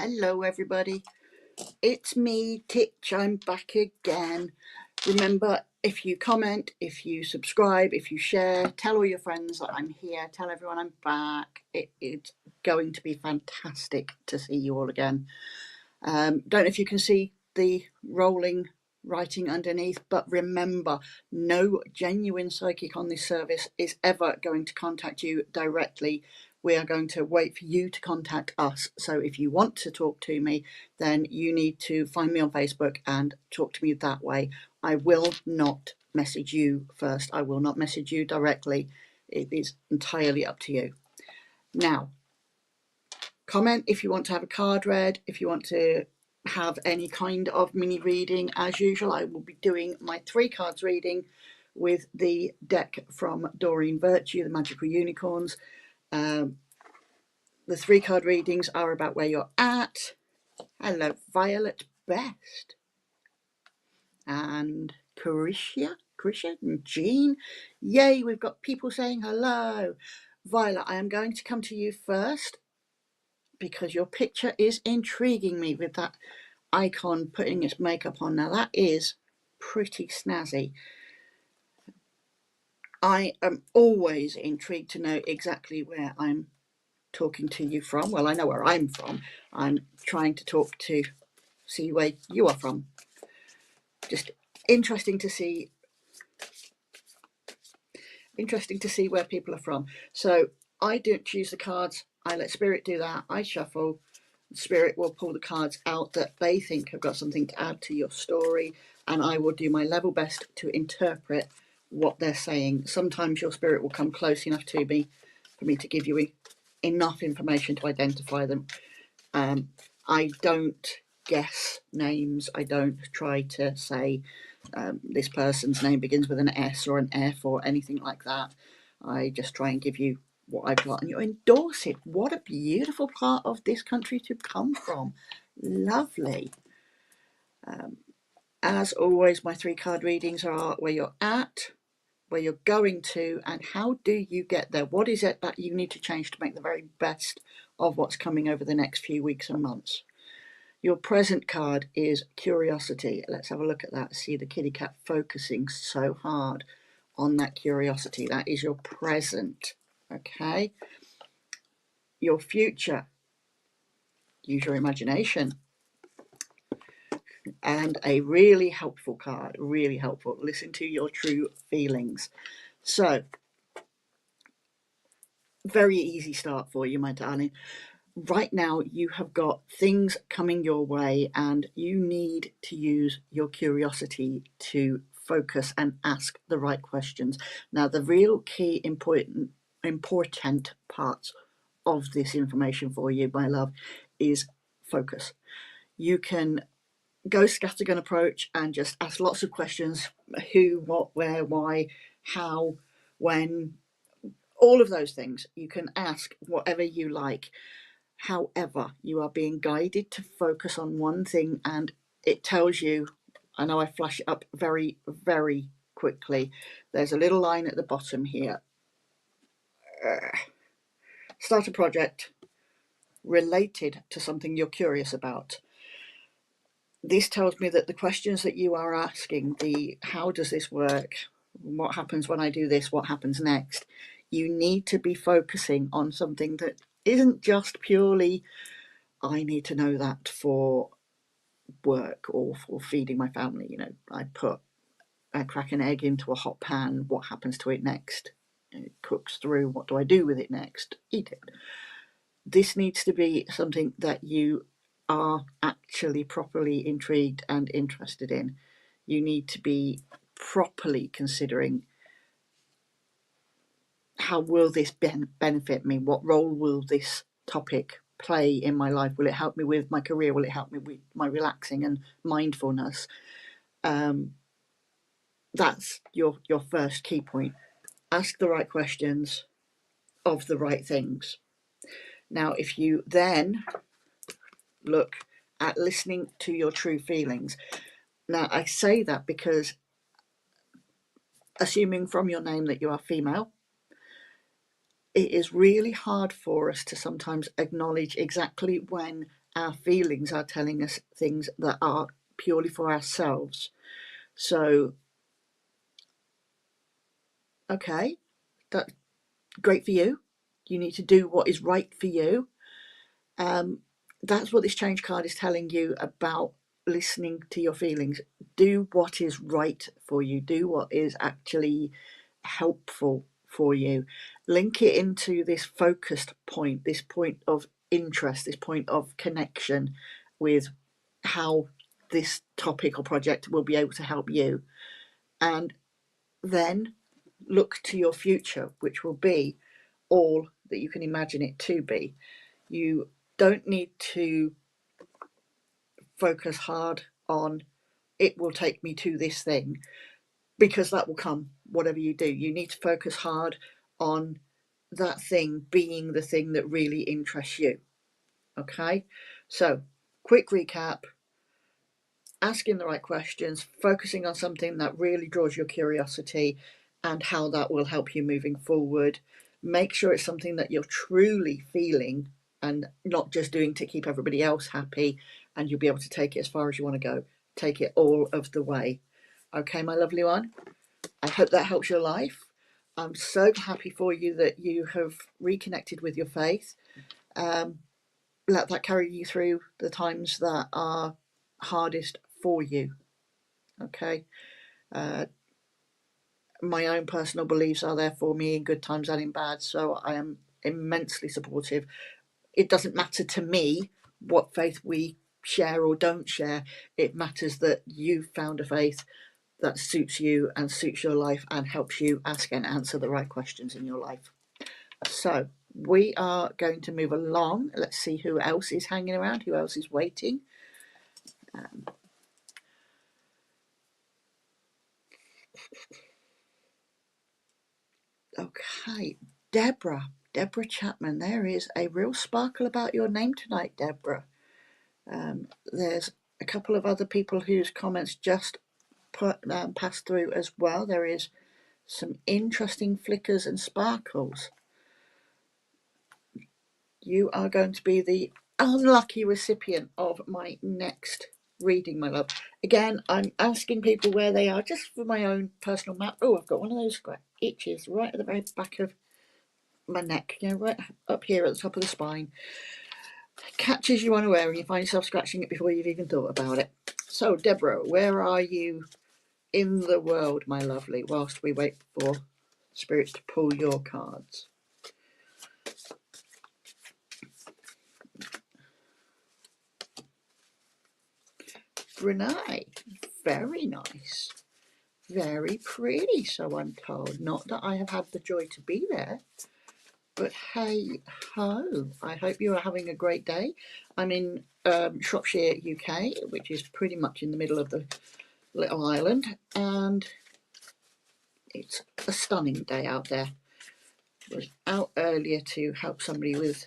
Hello everybody, it's me, Titch. I'm back again. Remember, if you comment, if you subscribe, if you share, tell all your friends that I'm here, tell everyone I'm back. It's going to be fantastic to see you all again. Don't know if you can see the rolling writing underneath, but remember, no genuine psychic on this service is ever going to contact you directly. We are going to wait for you to contact us. So if you want to talk to me, then you need to find me on Facebook and talk to me that way. I will not message you first. I will not message you directly. It is entirely up to you. Now, comment if you want to have a card read, if you want to have any kind of mini reading. As usual, I will be doing my 3 cards reading with the deck from Doreen Virtue, the Magical Unicorns. The 3 card readings are about where you're at. Hello, Violet Best. And Carisha and Jean. Yay, we've got people saying hello. Violet, I am going to come to you first because your picture is intriguing me with that icon putting its makeup on. Now that is pretty snazzy. I am always intrigued to know exactly where I'm talking to you from. Well, I know where I'm from. I'm trying to see where you are from. Just interesting to see where people are from. So I don't choose the cards. I let Spirit do that. I shuffle. Spirit will pull the cards out that they think have got something to add to your story, and I will do my level best to interpret what they're saying. Sometimes your spirit will come close enough to me for me to give you enough information to identify them. I don't guess names. I don't try to say this person's name begins with an S or an F or anything like that. I just try and give you what I've got, and you endorse it. What a beautiful part of this country to come from. Lovely. As always, my 3 card readings are where you're at, where you're going to, and how do you get there. What is it that you need to change to make the very best of what's coming over the next few weeks and months. Your present card is curiosity. Let's have a look at that. See the kitty cat focusing so hard on that curiosity. That is your present. Okay. Your future. Use your imagination. And a really helpful card. Really helpful. Listen to your true feelings. So, very easy start for you, my darling. Right now you have got things coming your way and you need to use your curiosity to focus and ask the right questions. Now the real key important parts of this information for you, my love, is focus. You can go scattergun approach and just ask lots of questions: who, what, where, why, how, when, all of those things. You can ask whatever you like. However, you are being guided to focus on one thing, and it tells you, I know I flash it up very, very quickly. There's a little line at the bottom here. Start a project related to something you're curious about. This tells me that the questions that you are asking, the how does this work, what happens when I do this, what happens next, you need to be focusing on something that isn't just purely, I need to know that for work or for feeding my family. You know, I crack an egg into a hot pan, what happens to it next? It cooks through, what do I do with it next? Eat it. This needs to be something that you are actually properly intrigued and interested in. You need to be properly considering, how will this benefit me? What role will this topic play in my life? Will it help me with my career? Will it help me with my relaxing and mindfulness? That's your first key point. Ask the right questions of the right things. Now, if you then look at listening to your true feelings. Now, I say that because, assuming from your name that you are female, it is really hard for us to sometimes acknowledge exactly when Our feelings are telling us things that are purely for ourselves. So, okay, that's great for you. You need to do what is right for you. That's what this change card is telling you about listening to your feelings. Do what is right for you. Do what is actually helpful for you. Link it into this focused point, this point of interest, this point of connection with how this topic or project will be able to help you. And then look to your future, which will be all that you can imagine it to be. You don't need to focus hard on it will take me to this thing, because that will come whatever you do. You need to focus hard on that thing being the thing that really interests you. Okay, so quick recap: asking the right questions, focusing on something that really draws your curiosity and how that will help you moving forward. Make sure it's something that you're truly feeling and not just doing to keep everybody else happy, and you'll be able to take it as far as you want to go. Take it all of the way. Okay, my lovely one, I hope that helps your life. I'm so happy for you that you have reconnected with your faith. Let that carry you through the times that are hardest for you. Okay, my own personal beliefs are there for me in good times and in bad, so I am immensely supportive. It doesn't matter to me what faith we share or don't share. It matters that you've found a faith that suits you and suits your life and helps you ask and answer the right questions in your life. So we are going to move along. Let's see who else is hanging around, who else is waiting. Okay, Deborah Chapman. There is a real sparkle about your name tonight, Deborah. There's a couple of other people whose comments just passed through as well. There is some interesting flickers and sparkles. You are going to be the unlucky recipient of my next reading, my love. Again, I'm asking people where they are just for my own personal map. Oh, I've got one of those itches right at the very back of my neck, you know, right up here at the top of the spine. Catches you unaware and you find yourself scratching it before you've even thought about it. So, Deborah, where are you in the world, my lovely, whilst we wait for Spirit to pull your cards? Brunei, very nice. Very pretty, so I'm told. Not that I have had the joy to be there, but hey ho, I hope you are having a great day. I'm in Shropshire, UK, which is pretty much in the middle of the little island, and it's a stunning day out there. I was out earlier to help somebody with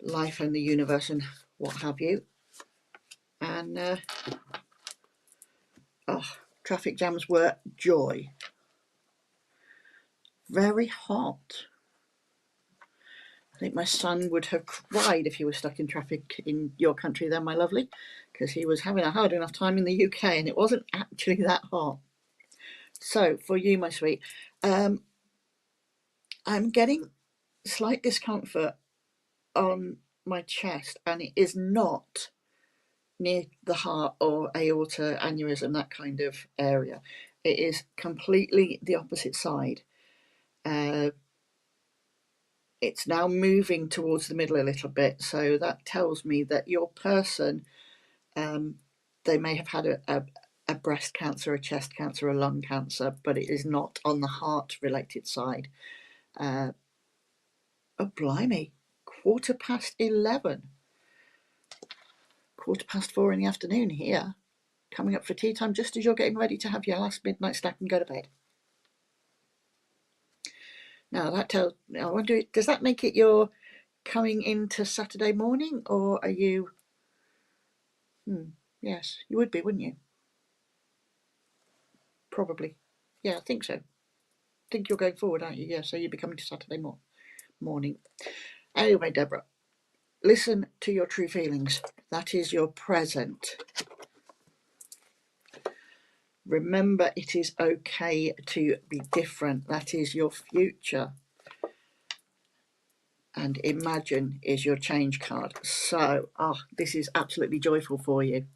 life and the universe and what have you, and traffic jams were joy. Very hot. I think my son would have cried if he was stuck in traffic in your country then, my lovely, because he was having a hard enough time in the UK and it wasn't actually that hot. So for you, my sweet, I'm getting slight discomfort on my chest, and it is not near the heart or aorta, aneurysm, that kind of area. It is completely the opposite side. It's now moving towards the middle a little bit, so that tells me that your person, they may have had a breast cancer, a chest cancer, a lung cancer, but it is not on the heart related side. Oh blimey, 11:15, 4:15 in the afternoon here, coming up for tea time just as you're getting ready to have your last midnight snack and go to bed. Now that tells, I wonder, does that make it your coming into Saturday morning, or are you? Yes, you would be, wouldn't you? Probably. Yeah, I think so. I think you're going forward, aren't you? Yeah, so you'll be coming to Saturday morning. Anyway, Deborah, Listen to your true feelings. That is your present. Remember, it is okay to be different. That is your future. And imagine is your change card. So, this is absolutely joyful for you.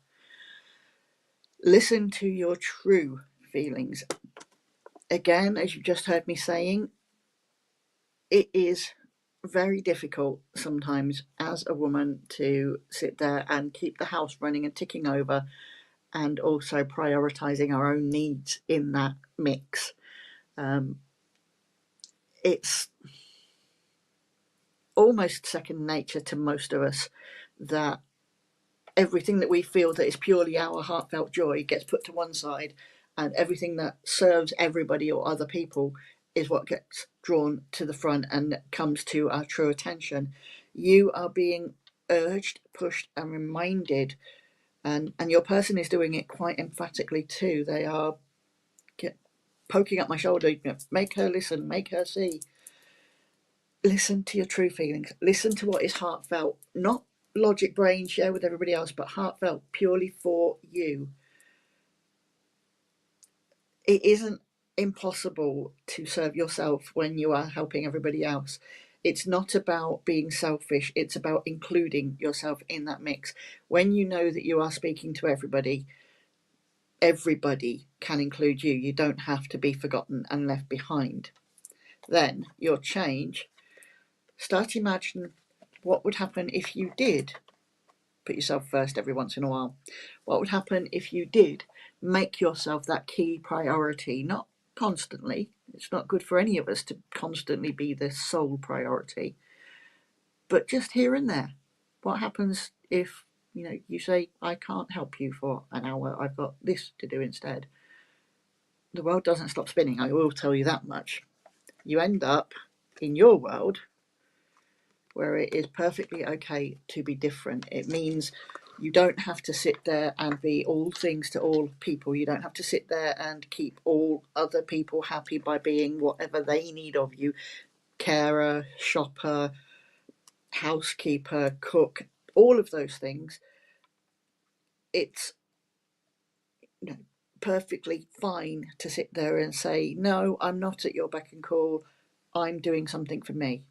Listen to your true feelings. Again, as you just heard me saying, it is very difficult sometimes as a woman to sit there and keep the house running and ticking over, and also prioritizing our own needs in that mix. It's almost second nature to most of us that everything that we feel that is purely our heartfelt joy gets put to one side, and everything that serves everybody or other people is what gets drawn to the front and comes to our true attention. You are being urged, pushed, and reminded, and your person is doing it quite emphatically too. They are poking up my shoulder, make her listen, make her see. Listen to your true feelings. Listen to what is heartfelt, not logic brain share with everybody else, but heartfelt purely for you. It isn't impossible to serve yourself when you are helping everybody else. It's not about being selfish, it's about including yourself in that mix. When you know that you are speaking to everybody, everybody can include you. You don't have to be forgotten and left behind. Then your change, start imagining what would happen if you did put yourself first every once in a while. What would happen if you did make yourself that key priority? Not constantly. It's not good for any of us to constantly be the sole priority, but just here and there. What happens if you say, I can't help you for an hour, I've got this to do instead? The world doesn't stop spinning, I will tell you that much. You end up in your world where it is perfectly okay to be different. It means you don't have to sit there and be all things to all people. You don't have to sit there and keep all other people happy by being whatever they need of you. Carer, shopper, housekeeper, cook, all of those things. It's perfectly fine to sit there and say, no, I'm not at your beck and call. I'm doing something for me.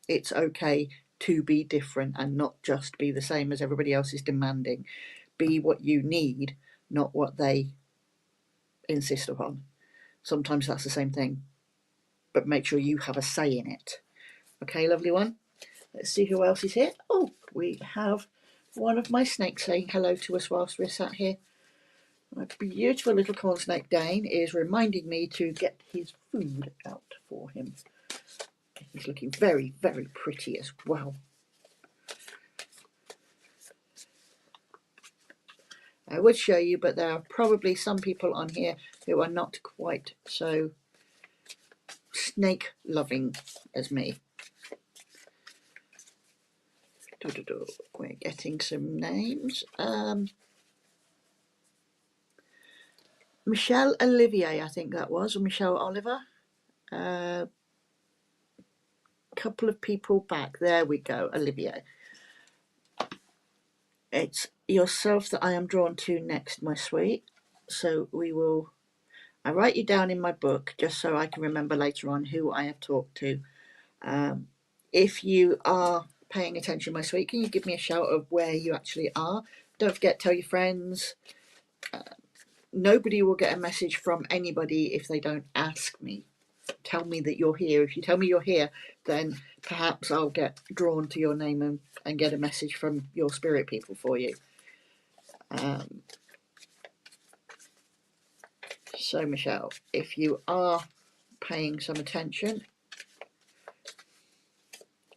It's okay to be different and not just be the same as everybody else is demanding. Be what you need, not what they insist upon. Sometimes that's the same thing, but make sure you have a say in it. Okay, lovely one. Let's see who else is here. Oh, we have one of my snakes saying hello to us whilst we're sat here. My beautiful little corn snake Dane is reminding me to get his food out for him. He's looking very, very pretty as well. I would show you, but there are probably some people on here who are not quite so snake loving as me. We're getting some names. Michelle Olivier, I think that was, or Michelle Oliver. Couple of people back. There we go, Olivier. It's yourself that I am drawn to next, my sweet. So I write you down in my book just so I can remember later on who I have talked to. If you are paying attention, my sweet, can you give me a shout of where you actually are? Don't forget, tell your friends. Nobody will get a message from anybody if they don't ask me. Tell me that you're here. If you tell me you're here, then perhaps I'll get drawn to your name and get a message from your spirit people for you. So Michelle, if you are paying some attention,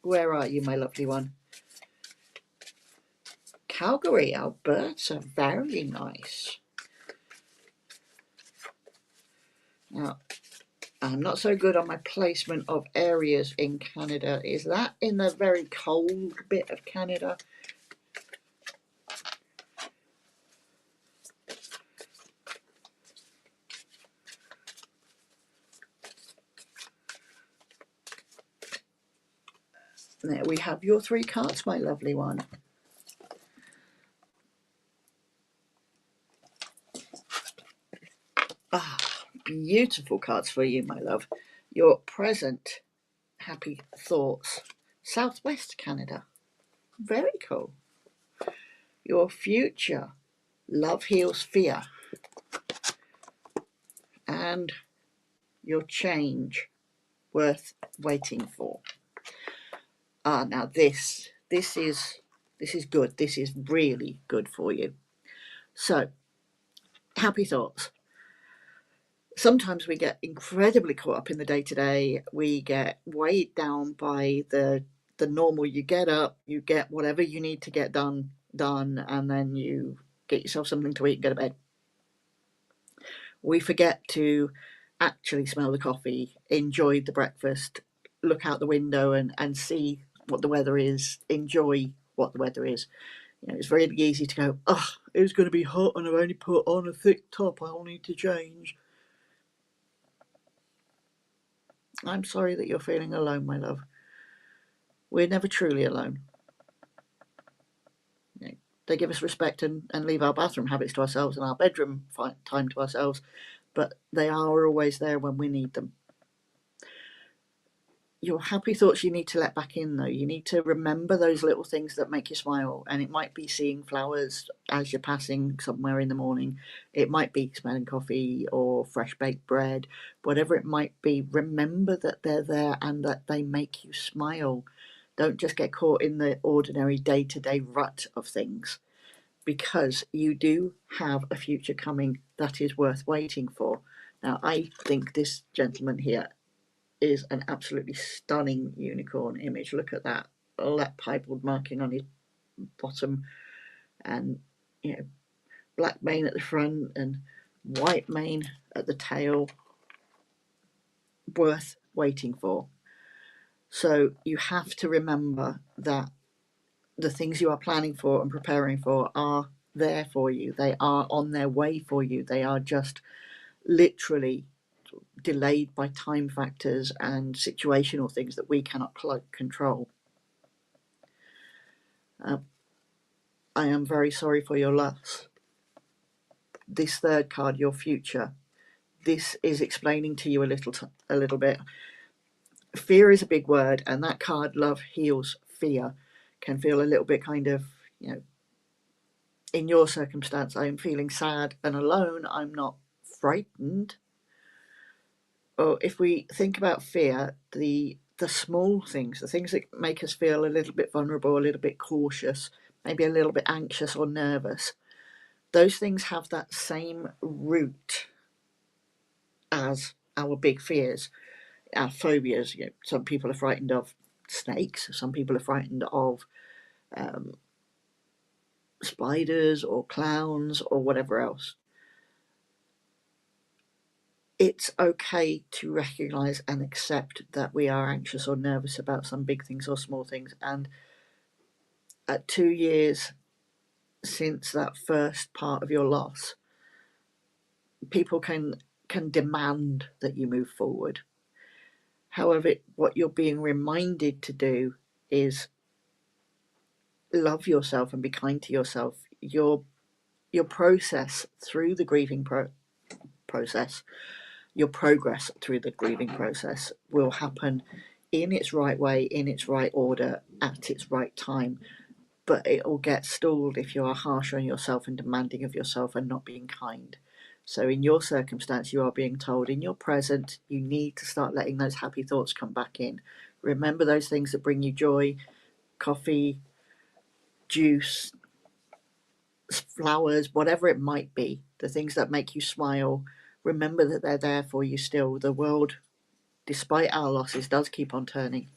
where are you, my lovely one? Calgary, Alberta, very nice. Now, I'm not so good on my placement of areas in Canada. Is that in the very cold bit of Canada? There we have your 3 cards, my lovely one. Ah, beautiful cards for you, my love. Your present happy thoughts, Southwest Canada. Very cool. Your future, love heals fear. And your change, worth waiting for. Now this is good. This is really good for you. So, happy thoughts. Sometimes we get incredibly caught up in the day-to-day. We get weighed down by the normal. You get up, you get whatever you need to get done, and then you get yourself something to eat and go to bed. We forget to actually smell the coffee, enjoy the breakfast, look out the window and see what the weather is, enjoy what the weather is. You know, it's very easy to go, oh, it's going to be hot and I've only put on a thick top, I'll need to change. I'm sorry that you're feeling alone, my love. We're never truly alone. You know, they give us respect and leave our bathroom habits to ourselves and our bedroom time to ourselves, but they are always there when we need them. Your happy thoughts you need to let back in, though. You need to remember those little things that make you smile, and it might be seeing flowers as you're passing somewhere in the morning. It might be smelling coffee or fresh baked bread, whatever it might be. Remember that they're there and that they make you smile. Don't just get caught in the ordinary day-to-day rut of things, because you do have a future coming that is worth waiting for. Now, I think this gentleman here is an absolutely stunning unicorn image. Look at that piebald marking on his bottom, and you know, black mane at the front and white mane at the tail. Worth waiting for. So you have to remember that the things you are planning for and preparing for are there for you. They are on their way for you. They are just literally delayed by time factors and situational things that we cannot control. I am very sorry for your loss. This third card, your future, this is explaining to you a little bit. Fear is a big word, and that card, love heals fear, can feel a little bit kind of, you know, in your circumstance, I'm feeling sad and alone. I'm not frightened. Or if we think about fear, the small things, the things that make us feel a little bit vulnerable, a little bit cautious, maybe a little bit anxious or nervous, those things have that same root as our big fears, our phobias. You know, some people are frightened of snakes, some people are frightened of spiders or clowns or whatever else. It's okay to recognise and accept that we are anxious or nervous about some big things or small things. And at 2 years since that first part of your loss, people can demand that you move forward. However, what you're being reminded to do is love yourself and be kind to yourself. Your process through the grieving process, your progress through the grieving process will happen in its right way, in its right order, at its right time. But it will get stalled if you are harsh on yourself and demanding of yourself and not being kind. So in your circumstance, you are being told in your present, you need to start letting those happy thoughts come back in. Remember those things that bring you joy: coffee, juice, flowers, whatever it might be, the things that make you smile. Remember that they're there for you still. The world, despite our losses, does keep on turning.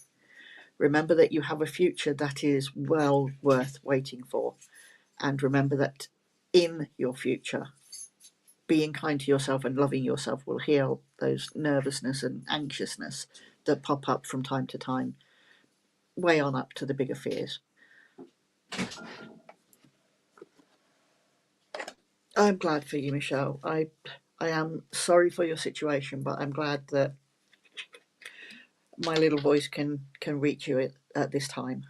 Remember that you have a future that is well worth waiting for. And remember that in your future, being kind to yourself and loving yourself will heal those nervousness and anxiousness that pop up from time to time, way on up to the bigger fears. I'm glad for you, Michelle. I am sorry for your situation, but I'm glad that my little voice can reach you at this time.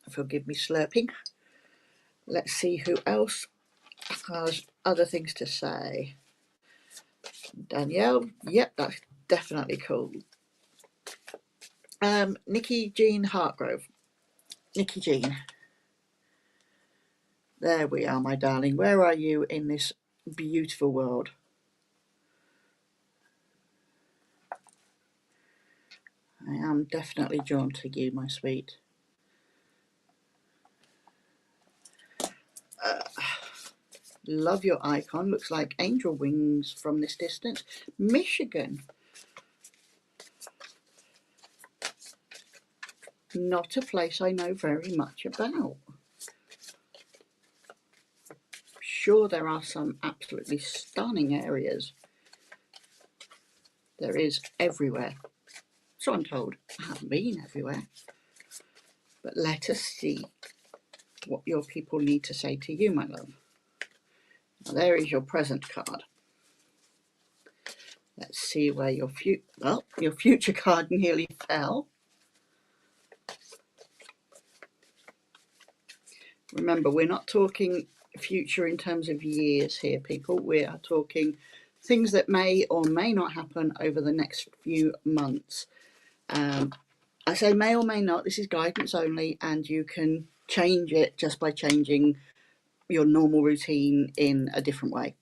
Forgive me slurping. Let's see who else has other things to say. Danielle, yep, that's definitely cool. Nikki Jean Hartgrove. Nikki Jean. There we are, my darling. Where are you in this beautiful world? I am definitely drawn to you, my sweet. Love your icon. Looks like angel wings from this distance. Michigan. Not a place I know very much about. Sure, there are some absolutely stunning areas. There is everywhere. So I'm told. I haven't been everywhere. But let us see what your people need to say to you, my love. Now, there is your present card. Let's see where your future card nearly fell. Remember, we're not talking future in terms of years here, people. We are talking things that may or may not happen over the next few months. I say may or may not. This is guidance only, and you can change it just by changing your normal routine in a different way.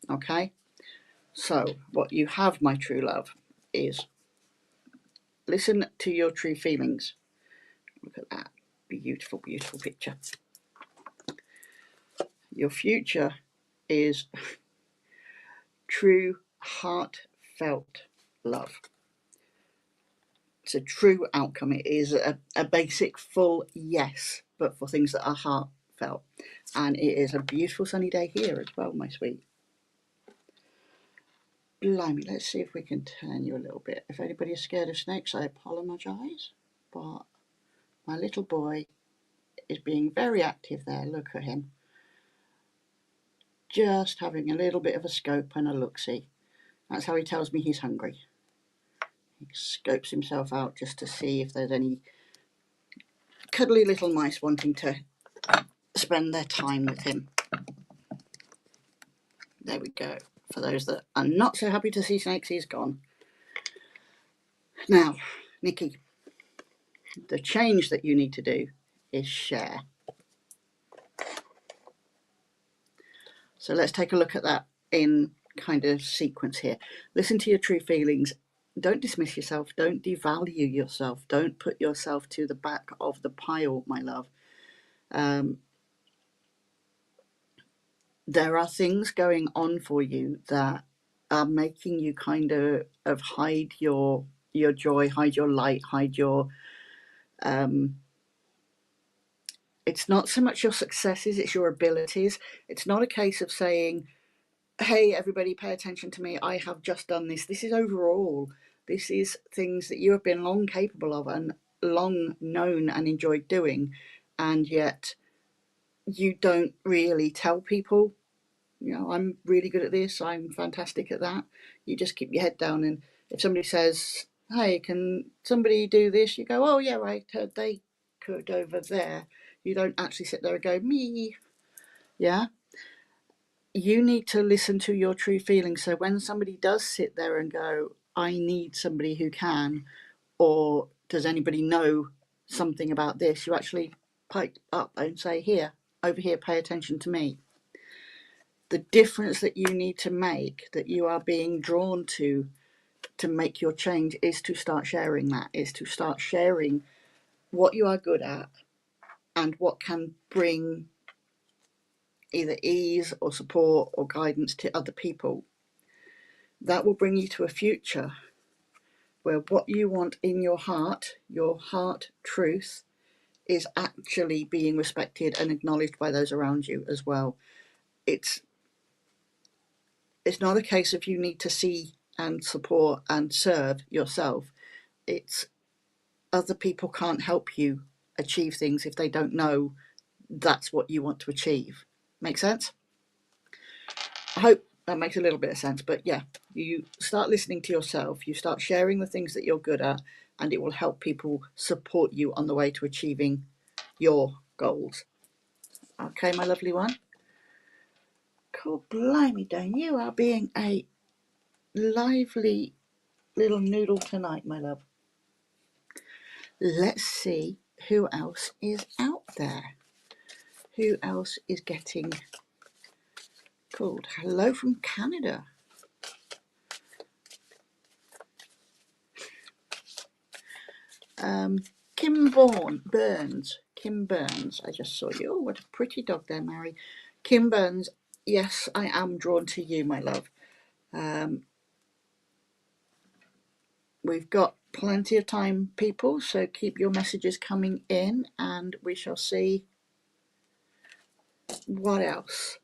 Okay? So, what you have, my true love, is listen to your true feelings. Look at that beautiful, beautiful picture. Your future is true, heartfelt love. It's a true outcome. It is a basic full yes, but for things that are heartfelt. And it is a beautiful sunny day here as well, my sweet. Blimey, let's see if we can turn you a little bit. If anybody is scared of snakes, I apologise. But my little boy is being very active there. Look at him. Just having a little bit of a scope and a look-see. That's how he tells me he's hungry. He scopes himself out just to see if there's any cuddly little mice wanting to spend their time with him. There we go. For those that are not so happy to see snakes, he's gone. Now, Nikki, the change that you need to do is share. So let's take a look at that in kind of sequence here. Listen to your true feelings. Don't dismiss yourself. Don't devalue yourself. Don't put yourself to the back of the pile, my love. There are things going on for you that are making you kind of hide your joy, hide your light, hide your it's not so much your successes, it's your abilities. It's not a case of saying, hey, everybody pay attention to me, I have just done this. This is overall. This is things that you have been long capable of and long known and enjoyed doing, and yet you don't really tell people, you know, I'm really good at this, I'm fantastic at that. You just keep your head down, and if somebody says, hey, can somebody do this? You go, oh yeah, right, they could over there. You don't actually sit there and go, me. Yeah? You need to listen to your true feelings. So when somebody does sit there and go, I need somebody who can, or does anybody know something about this, you actually pipe up and say, here, over here, pay attention to me. The difference that you need to make, that you are being drawn to make your change, is to start sharing that, is to start sharing what you are good at and what can bring either ease or support or guidance to other people. That will bring you to a future where what you want in your heart truth, is actually being respected and acknowledged by those around you as well. It's not a case of you need to see and support and serve yourself. It's other people can't help you achieve things if they don't know that's what you want to achieve. Make sense? I hope that makes a little bit of sense. But yeah, you start listening to yourself, you start sharing the things that you're good at, and it will help people support you on the way to achieving your goals. Okay, my lovely one. Cool, blimey, Dan, you are being a lively little noodle tonight, my love. Let's see who else is out there. Who else is getting called? Hello from Canada. Kim Burns. Kim Burns, I just saw you. Oh, what a pretty dog there, Mary. Kim Burns, yes, I am drawn to you, my love. We've got plenty of time, people, so keep your messages coming in and we shall see what else.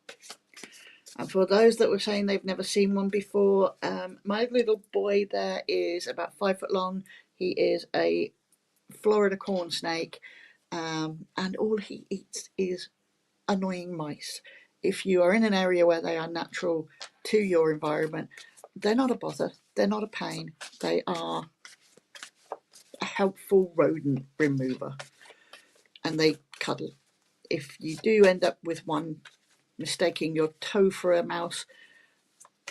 And for those that were saying they've never seen one before, my little boy there is about 5 foot long. He is a Florida corn snake, and all he eats is annoying mice. If you are in an area where they are natural to your environment, they're not a bother, they're not a pain, they are a helpful rodent remover, and they cuddle. If you do end up with one mistaking your toe for a mouse,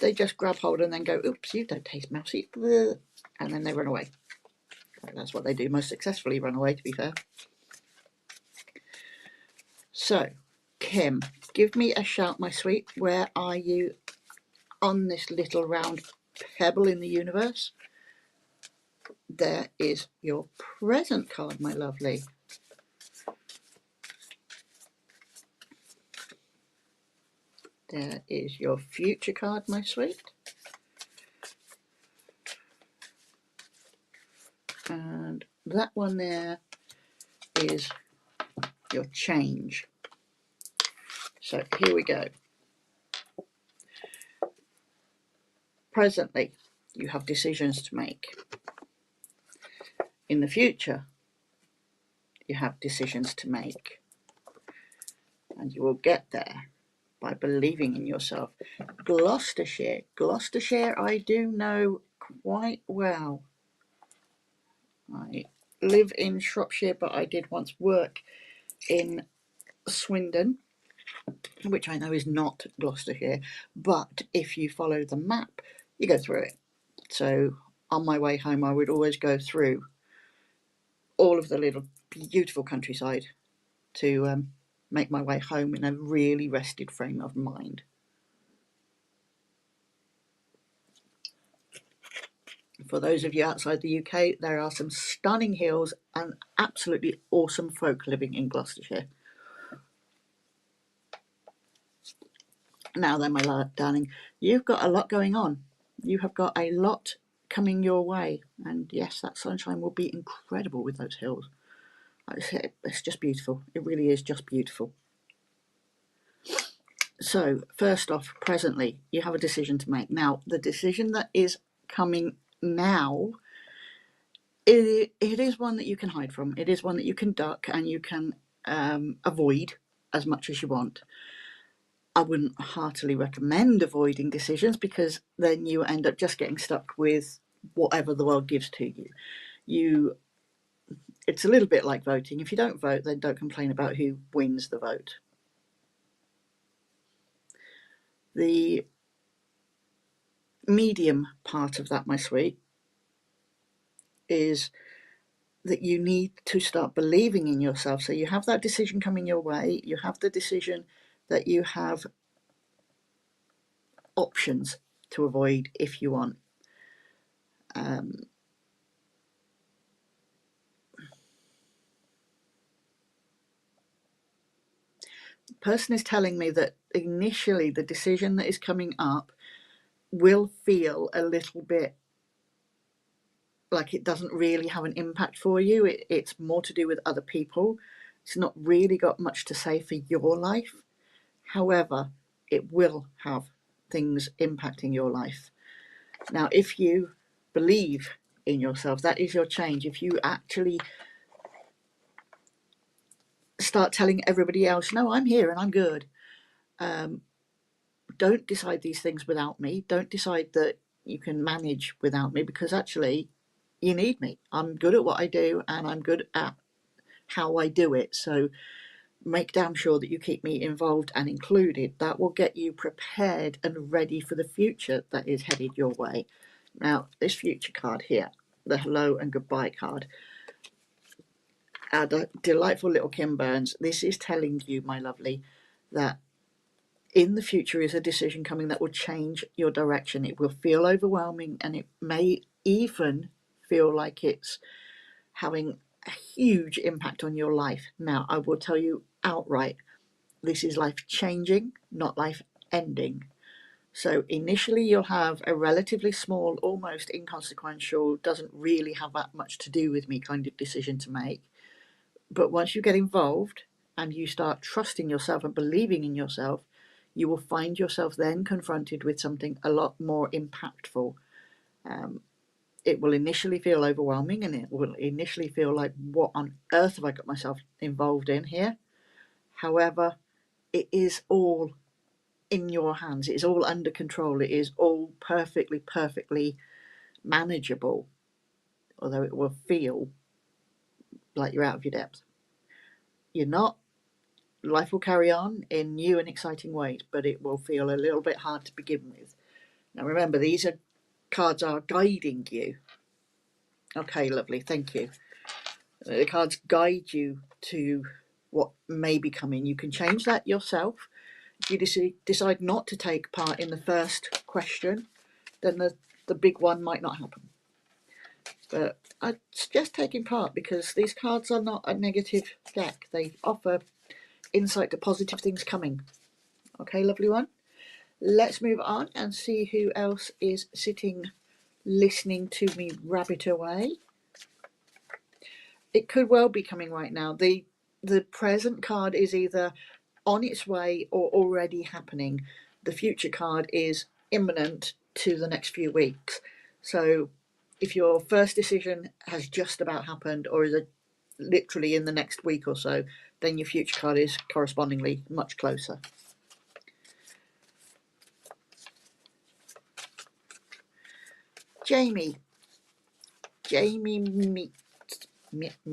they just grab hold and then go, oops, you don't taste mousey, and then they run away. That's what they do most successfully, run away, to be fair. So, Kim, give me a shout, my sweet. Where are you on this little round pebble in the universe? There is your present card, my lovely. There is your future card, my sweet. And that one there is your change. So here we go. Presently, you have decisions to make. In the future, you have decisions to make. And you will get there by believing in yourself. Gloucestershire. Gloucestershire, I do know quite well. I live in Shropshire, but I did once work in Swindon, which I know is not Gloucestershire, but if you follow the map, you go through it. So on my way home, I would always go through all of the little beautiful countryside to make my way home in a really rested frame of mind. For those of you outside the UK, there are some stunning hills and absolutely awesome folk living in Gloucestershire. Now then, my darling, you've got a lot going on. You have got a lot coming your way. And yes, that sunshine will be incredible with those hills. It's just beautiful. It really is just beautiful. So, first off, presently, you have a decision to make. Now, the decision that is coming now, it is one that you can hide from. It is one that you can duck and you can avoid as much as you want. I wouldn't heartily recommend avoiding decisions because then you end up just getting stuck with whatever the world gives to you. It's a little bit like voting. If you don't vote, then don't complain about who wins the vote. The medium part of that, my sweet, is that you need to start believing in yourself. So you have that decision coming your way. You have the decision that you have options to avoid if you want. The person is telling me that initially the decision that is coming up will feel a little bit like it doesn't really have an impact for you. It's more to do with other people. It's not really got much to say for your life. However, it will have things impacting your life. Now, if you believe in yourself, that is your change. If you actually start telling everybody else, no, I'm here and I'm good, don't decide these things without me. Don't decide that you can manage without me, because actually you need me. I'm good at what I do and I'm good at how I do it. So make damn sure that you keep me involved and included. That will get you prepared and ready for the future that is headed your way. Now, this future card here, the hello and goodbye card, the delightful little Kim Burns, this is telling you, my lovely, that in the future is a decision coming that will change your direction. It will feel overwhelming, and it may even feel like it's having a huge impact on your life. Now, I will tell you outright, this is life changing, not life ending. So initially you'll have a relatively small, almost inconsequential, doesn't really have that much to do with me kind of decision to make. But once you get involved and you start trusting yourself and believing in yourself, you will find yourself then confronted with something a lot more impactful. It will initially feel overwhelming, and it will initially feel like, what on earth have I got myself involved in here? However, it is all in your hands. It is all under control. It is all perfectly manageable, although it will feel like you're out of your depth. You're not. Life will carry on in new and exciting ways, but it will feel a little bit hard to begin with. Now remember, these cards are guiding you. Okay, lovely, thank you. The cards guide you to what may be coming. You can change that yourself. If you decide not to take part in the first question, then the big one might not happen. But I suggest taking part, because these cards are not a negative deck. They offer insight to positive things coming. Okay, lovely one. Let's move on and see who else is sitting listening to me rabbit away. It could well be coming right now. The present card is either on its way or already happening. The future card is imminent to the next few weeks. So if your first decision has just about happened, or is literally in the next week or so, then your future card is correspondingly much closer. Jamie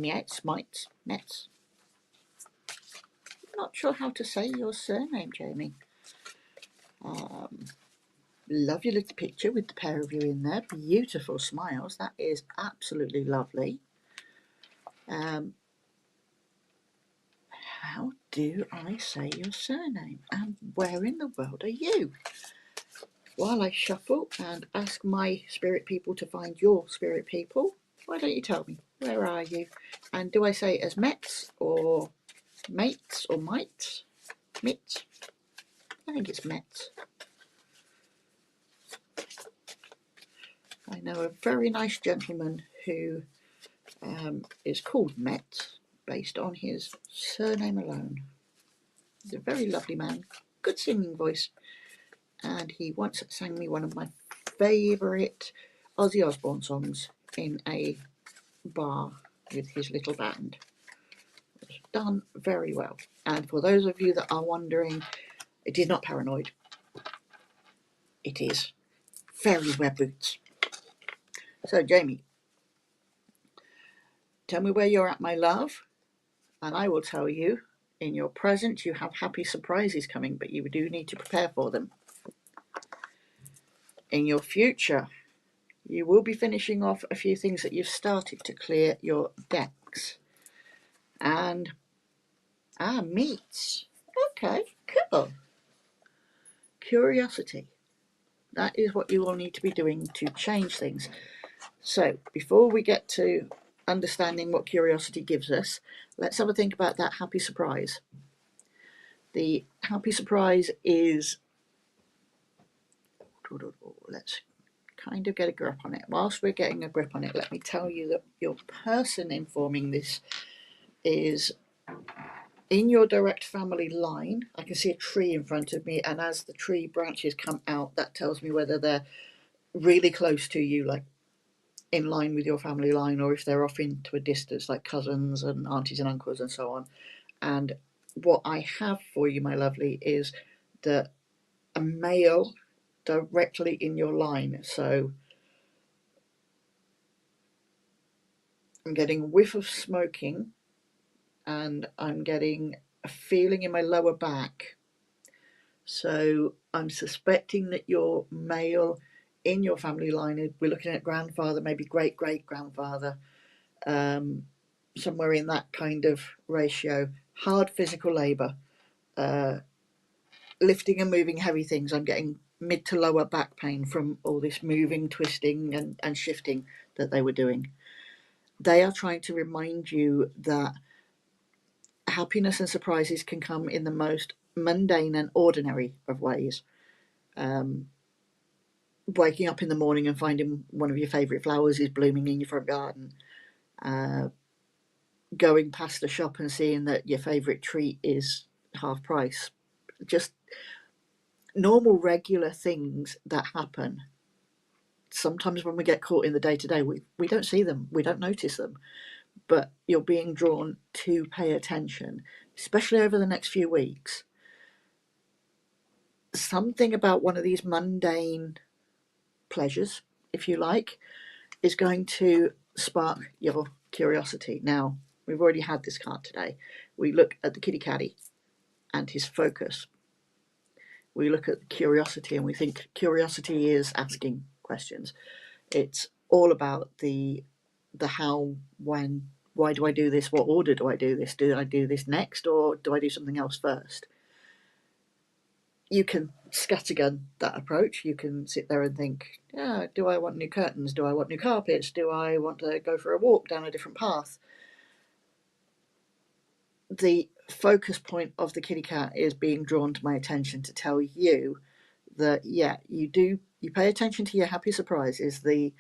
Metz. Not sure how to say your surname, Jamie. Love your little picture with the pair of you in there. Beautiful smiles. That is absolutely lovely. How do I say your surname? And where in the world are you? While I shuffle and ask my spirit people to find your spirit people, why don't you tell me? Where are you? And do I say it as Metz or mates or mites? Mitz? I think it's Metz. I know a very nice gentleman who is called Metz, based on his surname alone. He's a very lovely man, good singing voice, and he once sang me one of my favourite Ozzy Osbourne songs in a bar with his little band. It was done very well. And for those of you that are wondering, it is not paranoid. It is very wear boots. So Jamie, tell me where you're at, my love, and I will tell you. In your present, you have happy surprises coming, but you do need to prepare for them. In your future, you will be finishing off a few things that you've started to clear your decks. And meats. Okay, cool. Curiosity. That is what you will need to be doing to change things. So before we get to understanding what curiosity gives us, let's have a think about that happy surprise. The happy surprise is, let's kind of get a grip on it. Whilst we're getting a grip on it, let me tell you that your person informing this is in your direct family line. I can see a tree in front of me, and as the tree branches come out, that tells me whether they're really close to you, like in line with your family line, or if they're off into a distance, like cousins and aunties and uncles and so on. And what I have for you, my lovely, is that a male directly in your line. So I'm getting a whiff of smoking, and I'm getting a feeling in my lower back. So I'm suspecting that your male in your family line, we're looking at grandfather, maybe great great grandfather, somewhere in that kind of ratio. Hard physical labour, lifting and moving heavy things. I'm getting mid to lower back pain from all this moving, twisting, and shifting that they were doing. They are trying to remind you that happiness and surprises can come in the most mundane and ordinary of ways. Waking up in the morning and finding one of your favourite flowers is blooming in your front garden. Going past a shop and seeing that your favourite treat is half price. Just normal, regular things that happen. Sometimes when we get caught in the day-to-day, we don't see them, we don't notice them, but you're being drawn to pay attention, especially over the next few weeks. Something about one of these mundane pleasures, if you like, is going to spark your curiosity. Now, we've already had this card today. We look at the kitty catty and his focus. We look at curiosity and we think curiosity is asking questions. It's all about the how, when, why do I do this? What order do I do this? Do I do this next, or do I do something else first? You can scattergun that approach. You can sit there and think, yeah, do I want new curtains? Do I want new carpets? Do I want to go for a walk down a different path? The focus point of the kitty cat is being drawn to my attention to tell you that, yeah, you pay attention to your happy surprises, the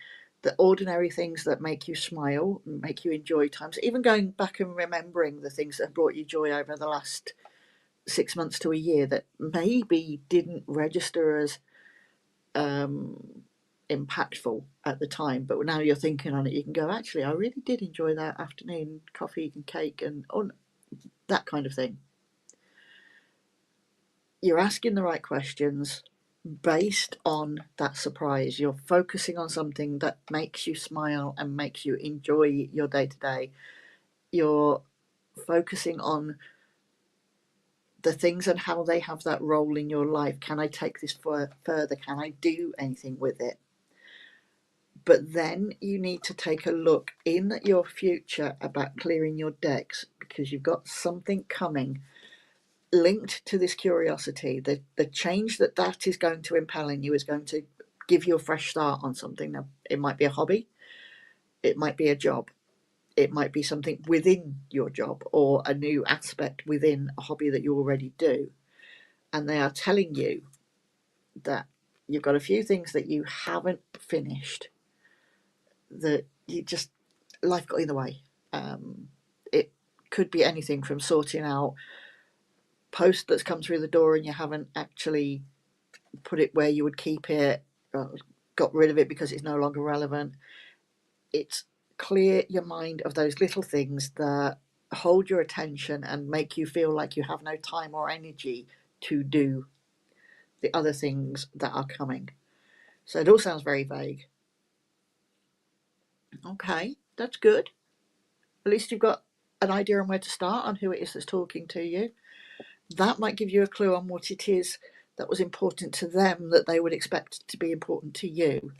ordinary things that make you smile, make you enjoy times, even going back and remembering the things that have brought you joy over the last 6 months to a year that maybe didn't register as impactful at the time, but now you're thinking on it, you can go, actually, I really did enjoy that afternoon coffee and cake and that kind of thing. You're asking the right questions based on that surprise. You're focusing on something that makes you smile and makes you enjoy your day-to-day. You're focusing on the things and how they have that role in your life. Can I take this further? Can I do anything with it? But then you need to take a look in your future about clearing your decks, because you've got something coming linked to this curiosity. The change that is going to impel in you is going to give you a fresh start on something. Now, it might be a hobby, it might be a job, it might be something within your job, or a new aspect within a hobby that you already do. And they are telling you that you've got a few things that you haven't finished, that you just, life got in the way. It could be anything from sorting out post that's come through the door and you haven't actually put it where you would keep it, got rid of it because it's no longer relevant. It's clear your mind of those little things that hold your attention and make you feel like you have no time or energy to do the other things that are coming. So it all sounds very vague. Okay, that's good. At least you've got an idea on where to start, on who it is that's talking to you. That might give you a clue on what it is that was important to them that they would expect to be important to you.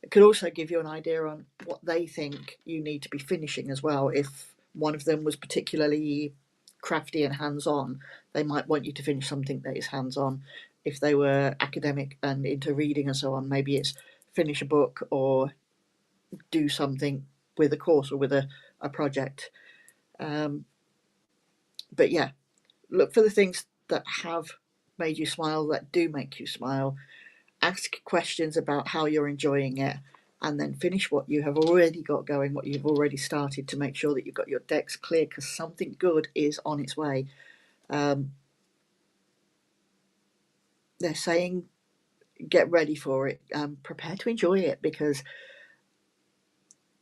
It could also give you an idea on what they think you need to be finishing as well. If one of them was particularly crafty and hands-on, they might want you to finish something that is hands-on. If they were academic and into reading and so on, maybe it's finish a book or do something with a course or with a project. But yeah, look for the things that have made you smile, that do make you smile. Ask questions about how you're enjoying it, and then finish what you have already got going, what you've already started, to make sure that you've got your decks clear, because something good is on its way. They're saying get ready for it, prepare to enjoy it, because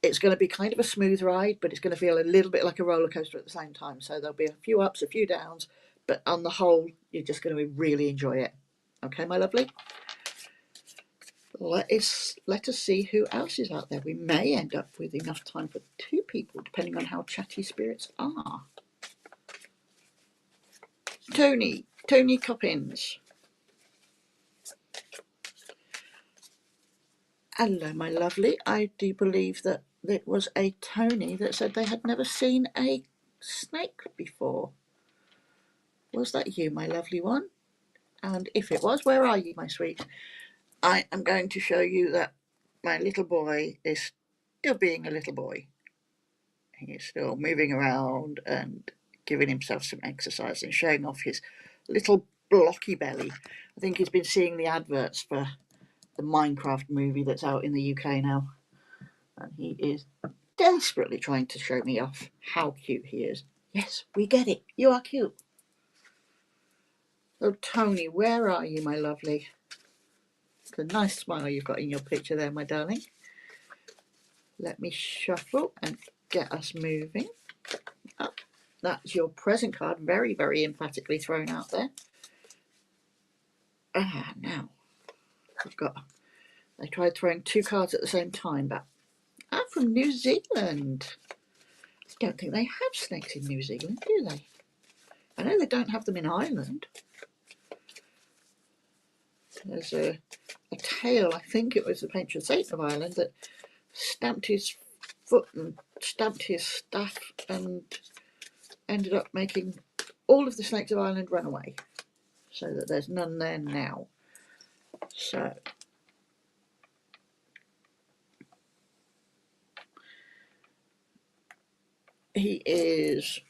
it's going to be kind of a smooth ride, but it's going to feel a little bit like a roller coaster at the same time. So there'll be a few ups, a few downs, but on the whole, you're just going to really enjoy it. Okay, my lovely. Let us see who else is out there. We may end up with enough time for 2 people, depending on how chatty spirits are. Tony Coppins. Hello, my lovely. I do believe that it was a Tony that said they had never seen a snake before. Was that you, my lovely one? And if it was, where are you, my sweet? I am going to show you that my little boy is still being a little boy. He is still moving around and giving himself some exercise and showing off his little blocky belly. I think he's been seeing the adverts for the Minecraft movie that's out in the UK now. And he is desperately trying to show me off how cute he is. Yes, we get it. You are cute. Oh, Tony, where are you, my lovely? It's a nice smile you've got in your picture there, my darling. Let me shuffle and get us moving up. That's your present card, very, very emphatically thrown out there. Now, we've got... I tried throwing 2 cards at the same time, but... from New Zealand. I don't think they have snakes in New Zealand, do they? I know they don't have them in Ireland. There's a tail, I think it was the patron saint of Ireland, that stamped his foot and stamped his staff and ended up making all of the snakes of Ireland run away, so that there's none there now. So he is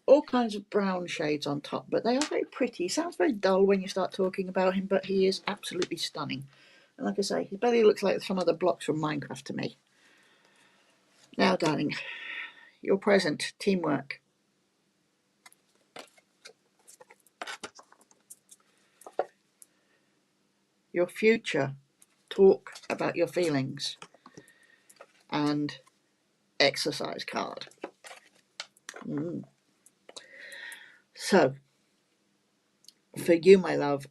all kinds of brown shades on top, but they are very pretty. Sounds very dull when you start talking about him, but he is absolutely stunning. And like I say, his belly looks like some other blocks from Minecraft to me. Now, darling, your present, teamwork. Your future, talk about your feelings. And exercise card. So, for you, my love,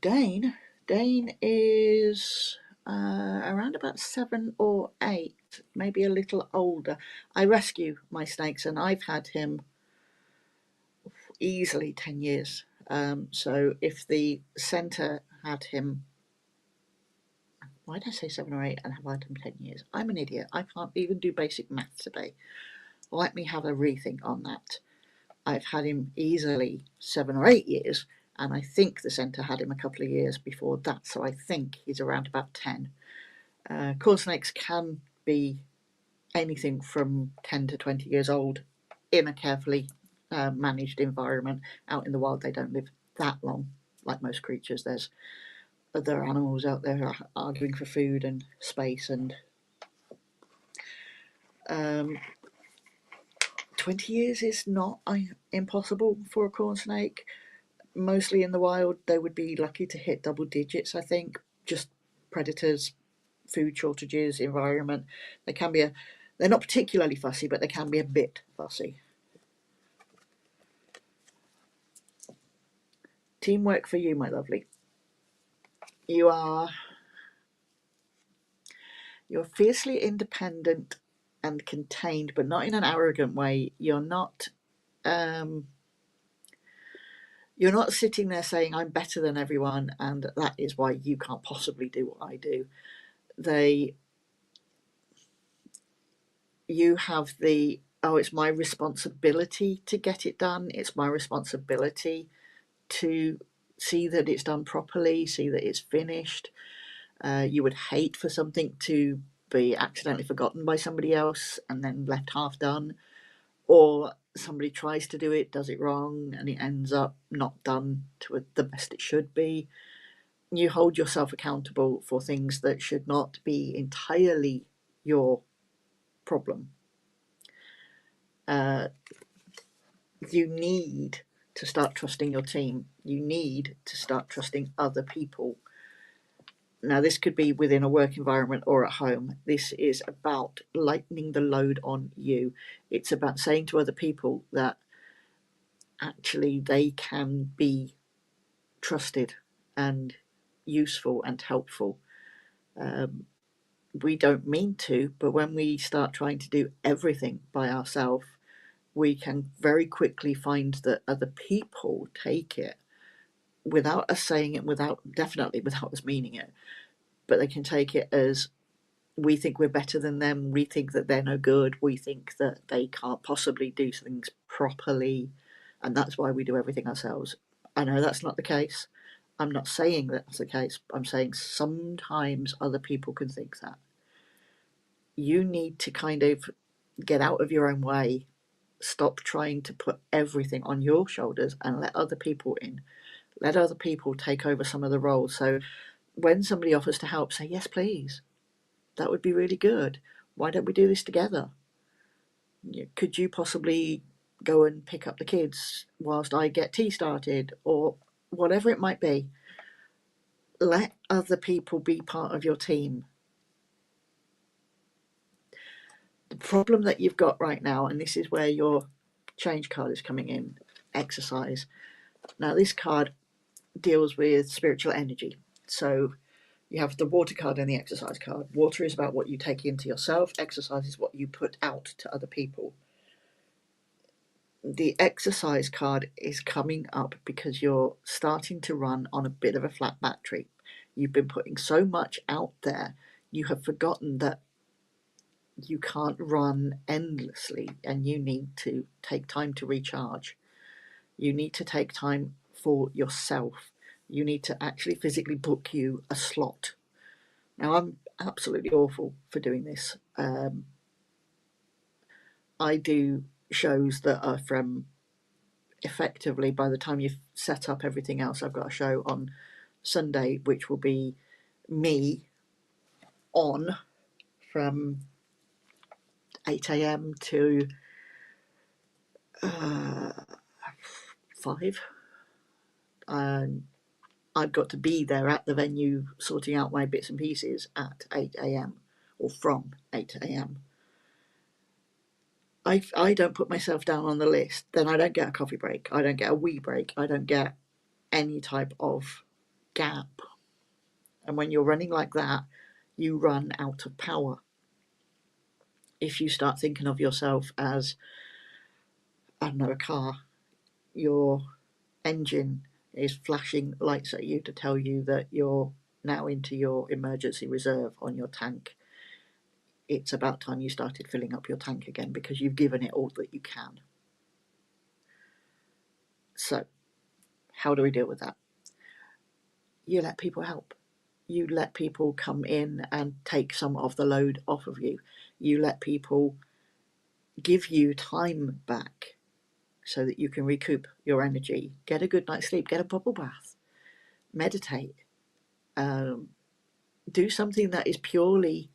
Dane is around about 7 or 8, maybe a little older. I rescue my snakes, and I've had him easily 10 years. So if the centre had him, why did I say 7 or 8 and have had him 10 years? I'm an idiot. I can't even do basic maths today. Let me have a rethink on that. I've had him easily 7 or 8 years, and I think the centre had him a couple of years before that, so I think he's around about 10. Corn snakes can be anything from 10 to 20 years old in a carefully managed environment. Out in the wild, they don't live that long, like most creatures. There's other animals out there arguing for food and space, and 20 years is not impossible for a corn snake. Mostly in the wild, they would be lucky to hit double digits, I think. Just predators, food shortages, environment. They can be they're not particularly fussy, but they can be a bit fussy. Teamwork for you, my lovely. You're fiercely independent and contained, but not in an arrogant way. You're not sitting there saying I'm better than everyone and that is why you can't possibly do what I do. You have it's my responsibility to get it done. It's my responsibility to see that it's done properly, see that it's finished. You would hate for something to be accidentally forgotten by somebody else and then left half done, or somebody tries to do it, does it wrong, and it ends up not done to the best it should be. You hold yourself accountable for things that should not be entirely your problem. You need to start trusting your team. You need to start trusting other people. Now, this could be within a work environment or at home. This is about lightening the load on you. It's about saying to other people that actually they can be trusted and useful and helpful. We don't mean to, but when we start trying to do everything by ourselves, we can very quickly find that other people take it without us saying it, definitely without us meaning it, but they can take it as, we think we're better than them, we think that they're no good, we think that they can't possibly do things properly, and that's why we do everything ourselves. I know that's not the case. I'm not saying that's the case. I'm saying sometimes other people can think that. You need to kind of get out of your own way, stop trying to put everything on your shoulders and let other people in. Let other people take over some of the roles. So when somebody offers to help, say, yes, please. That would be really good. Why don't we do this together? Could you possibly go and pick up the kids whilst I get tea started, or whatever it might be? Let other people be part of your team. The problem that you've got right now, and this is where your change card is coming in, exercise. Now, this card deals with spiritual energy. So you have the water card and the exercise card. Water is about what you take into yourself. Exercise is what you put out to other people. The exercise card is coming up because you're starting to run on a bit of a flat battery. You've been putting so much out there, you have forgotten that you can't run endlessly, and you need to take time to recharge. You need to take time for yourself. You need to actually physically book you a slot. Now, I'm absolutely awful for doing this. I do shows that are from, effectively, by the time you've set up everything else, I've got a show on Sunday which will be me on from 8 a.m. to 5. And I've got to be there at the venue sorting out my bits and pieces at 8 a.m. or from 8 a.m. I don't put myself down on the list, then I don't get a coffee break, I don't get a wee break, I don't get any type of gap. And when you're running like that, you run out of power. If you start thinking of yourself as, I don't know, a car, your engine is flashing lights at you to tell you that you're now into your emergency reserve on your tank. It's about time you started filling up your tank again, because you've given it all that you can. So, how do we deal with that? You let people help. You let people come in and take some of the load off of you. You let people give you time back so that you can recoup your energy. Get a good night's sleep, get a bubble bath, meditate, do something that is purely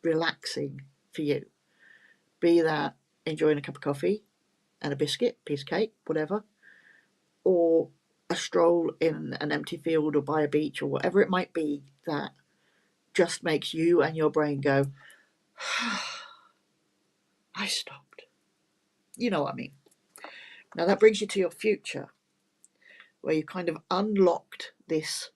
relaxing for you. Be that enjoying a cup of coffee and a biscuit, piece of cake, whatever, or a stroll in an empty field or by a beach, or whatever it might be that just makes you and your brain go, I stopped. You know what I mean? Now that brings you to your future, where you kind of unlocked this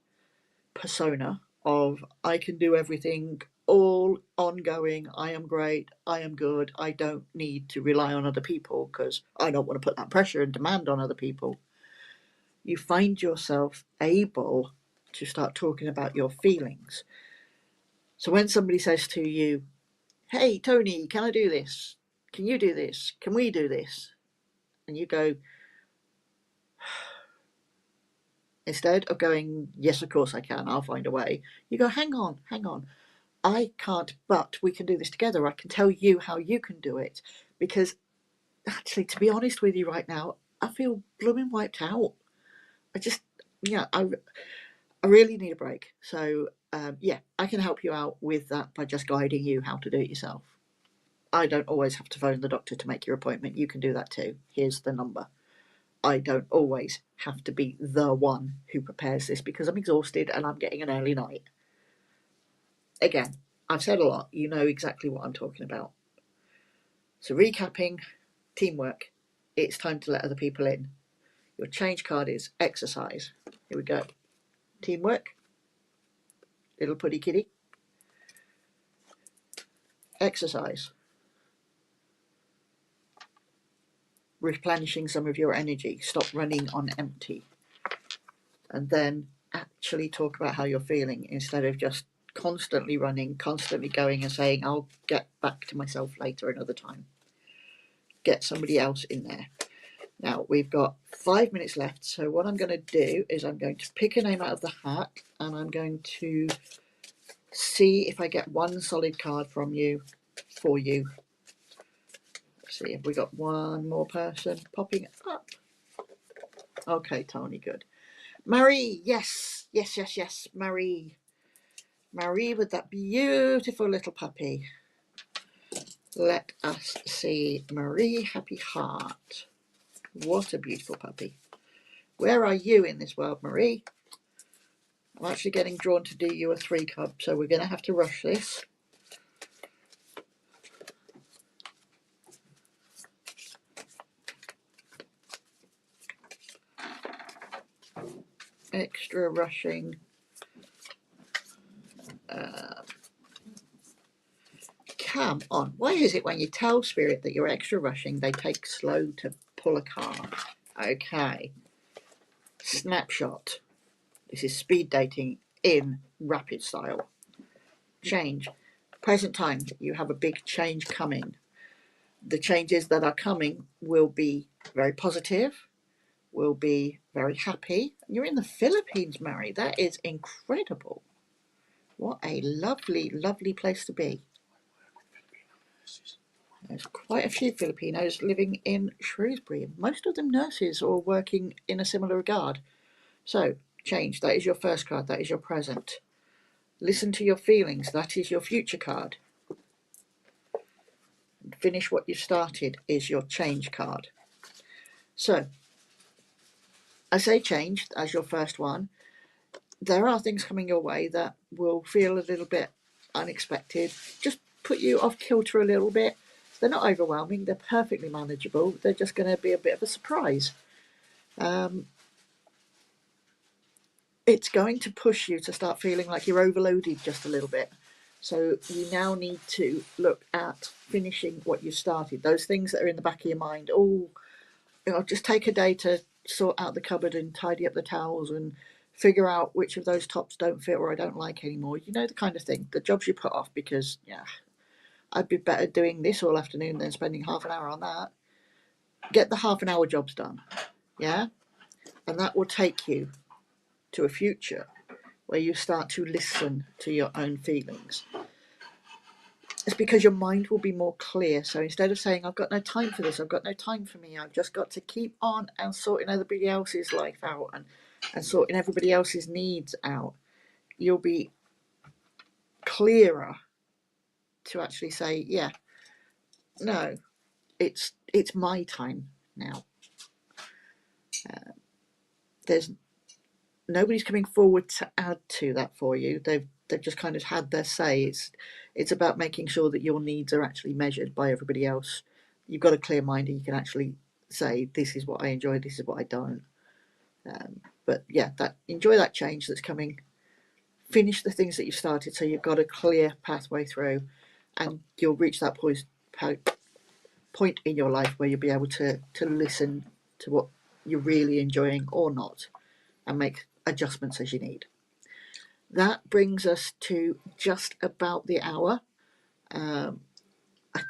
persona of, I can do everything, all ongoing, I am great, I am good, I don't need to rely on other people because I don't want to put that pressure and demand on other people. You find yourself able to start talking about your feelings. So when somebody says to you, hey Tony, can I do this? Can you do this? Can we do this? And you go, instead of going, yes, of course I can, I'll find a way, you go, hang on, I can't, but we can do this together. I can tell you how you can do it. Because actually, to be honest with you right now, I feel blooming wiped out. I really need a break. So I can help you out with that by just guiding you how to do it yourself. I don't always have to phone the doctor to make your appointment. You can do that too. Here's the number. I don't always have to be the one who prepares this because I'm exhausted and I'm getting an early night. Again, I've said a lot. You know exactly what I'm talking about. So recapping, teamwork. It's time to let other people in. Your change card is exercise. Here we go. Teamwork. Little putty kitty. Exercise. Replenishing some of your energy. Stop running on empty. And then actually talk about how you're feeling instead of just constantly running, constantly going and saying, I'll get back to myself later another time. Get somebody else in there. Now, we've got 5 minutes left, so what I'm going to do is I'm going to pick a name out of the hat and I'm going to see if I get one solid card from you, for you. Let's see if we got one more person popping up. Okay, Tony, good. Marie, yes, yes, yes, yes, Marie. Marie with that beautiful little puppy. Let us see Marie Happy Heart. What a beautiful puppy. Where are you in this world, Marie? I'm actually getting drawn to do you a 3 card, so we're going to have to rush this. Extra rushing. Come on. Why is it when you tell Spirit that you're extra rushing, they take slow to pull a card? Okay. Snapshot. This is speed dating in rapid style. Change. Present time. You have a big change coming. The changes that are coming will be very positive, will be very happy. You're in the Philippines, Mary. That is incredible. What a lovely, lovely place to be. There's quite a few Filipinos living in Shrewsbury. Most of them nurses or working in a similar regard. So, change. That is your first card. That is your present. Listen to your feelings. That is your future card. And finish what you started is your change card. So, I say change as your first one. There are things coming your way that will feel a little bit unexpected. Just put you off kilter a little bit. They're not overwhelming. They're perfectly manageable. They're just going to be a bit of a surprise. It's going to push you to start feeling like you're overloaded just a little bit. So you now need to look at finishing what you started. Those things that are in the back of your mind. Oh, just take a day to sort out the cupboard and tidy up the towels and figure out which of those tops don't fit or I don't like anymore. You know, the kind of thing. The jobs you put off because, yeah, I'd be better doing this all afternoon than spending half an hour on that. Get the half an hour jobs done. Yeah? And that will take you to a future where you start to listen to your own feelings. It's because your mind will be more clear. So instead of saying, I've got no time for this, I've got no time for me, I've just got to keep on and sorting everybody else's life out and sorting everybody else's needs out, you'll be clearer to actually say, yeah, no, it's my time now. There's nobody's coming forward to add to that for you. They've just kind of had their say. It's about making sure that your needs are actually measured by everybody else. You've got a clear mind and you can actually say, this is what I enjoy, this is what I don't. But yeah, enjoy that change that's coming. Finish the things that you started so you've got a clear pathway through, and you'll reach that point in your life where you'll be able to listen to what you're really enjoying or not and make adjustments as you need. That brings us to just about the hour. I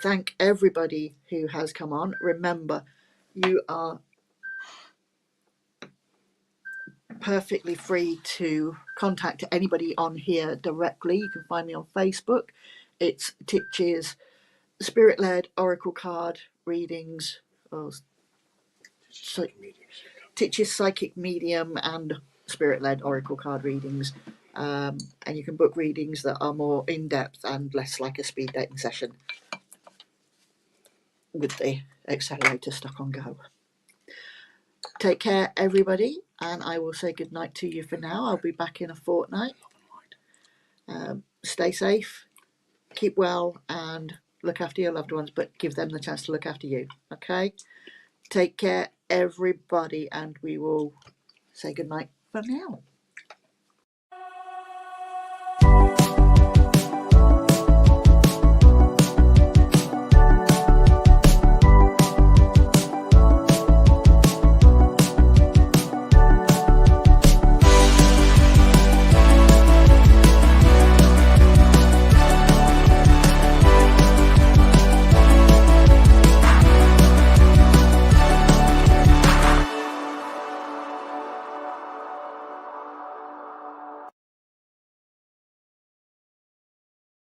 thank everybody who has come on. Remember, you are perfectly free to contact anybody on here directly. You can find me on Facebook. It's Titch's Spirit-Led Oracle Card Readings. Titch's Psychic Medium and Spirit-Led Oracle Card Readings. And you can book readings that are more in-depth and less like a speed dating session with the accelerator stuck on go. Take care, everybody, and I will say goodnight to you for now. I'll be back in a fortnight. Stay safe, keep well, and look after your loved ones, but give them the chance to look after you, okay? Take care, everybody, and we will say goodnight for now.